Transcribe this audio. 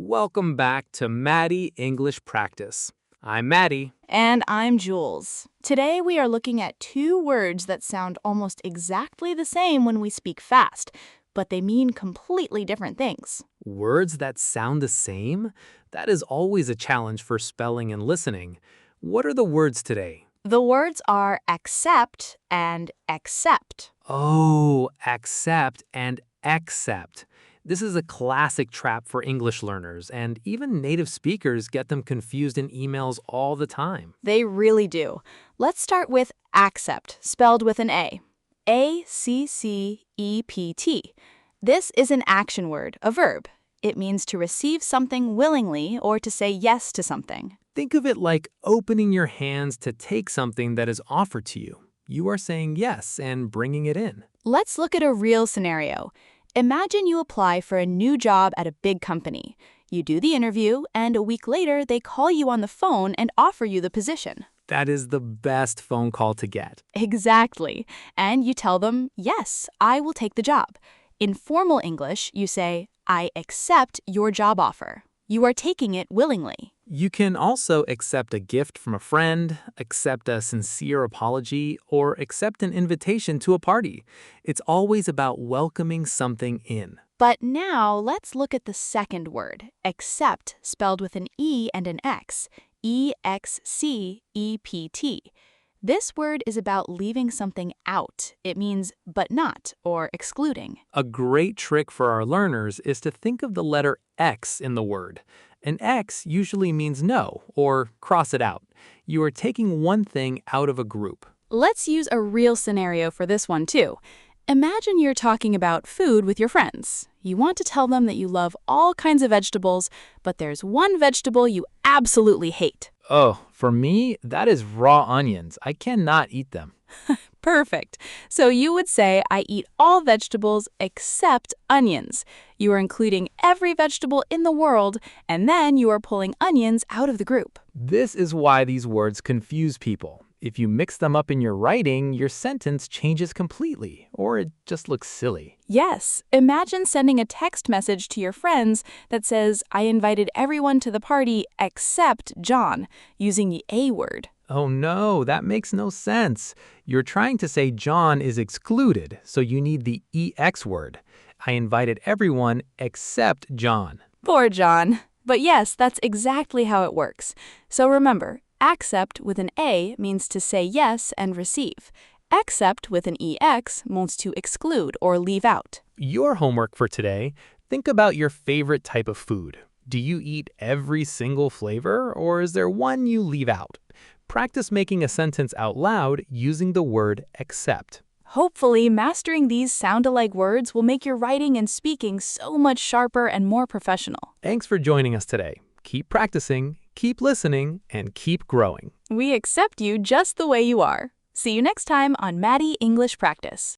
Welcome back to Mady English Practice. I'm Mady. And I'm Jules. Today we are looking at two words that sound almost exactly the same when we speak fast, but they mean completely different things. Words that sound the same? That is always a challenge for spelling and listening. What are the words today? The words are accept and accept. Oh, accept and accept. This is a classic trap for English learners, and even native speakers get them confused in emails all the time. They really do. Let's start with accept, spelled with an A. A-C-C-E-P-T. This is an action word, a verb. It means to receive something willingly or to say yes to something. Think of it like opening your hands to take something that is offered to you. You are saying yes and bringing it in. Let's look at a real scenario. Imagine you apply for a new job at a big company. You do the interview, and a week later, they call you on the phone and offer you the position. That is the best phone call to get. Exactly. And you tell them, yes, I will take the job. In formal English, you say, I accept your job offer. You are taking it willingly. You can also accept a gift from a friend, accept a sincere apology, or accept an invitation to a party. It's always about welcoming something in. But now let's look at the second word, accept, spelled with an E and an X, E-X-C-E-P-T. This word is about leaving something out. It means but not or excluding. A great trick for our learners is to think of the letter X in the word. An X usually means no, or cross it out. You are taking one thing out of a group. Let's use a real scenario for this one too. Imagine you're talking about food with your friends. You want to tell them that you love all kinds of vegetables, but there's one vegetable you absolutely hate. Oh, for me, that is raw onions. I cannot eat them. Perfect. So you would say, I eat all vegetables except onions. You are including every vegetable in the world, and then you are pulling onions out of the group. This is why these words confuse people. If you mix them up in your writing, your sentence changes completely, or it just looks silly. Yes. Imagine sending a text message to your friends that says, I invited everyone to the party except John, using the A word. Oh no, that makes no sense. You're trying to say John is excluded, so you need the EX word. I invited everyone except John. Poor John. But yes, that's exactly how it works. So remember, accept with an A means to say yes and receive. Accept with an EX means to exclude or leave out. Your homework for today, think about your favorite type of food. Do you eat every single flavor, or is there one you leave out? Practice making a sentence out loud using the word accept. Hopefully, mastering these sound-alike words will make your writing and speaking so much sharper and more professional. Thanks for joining us today. Keep practicing, keep listening, and keep growing. We accept you just the way you are. See you next time on Mady English Practice.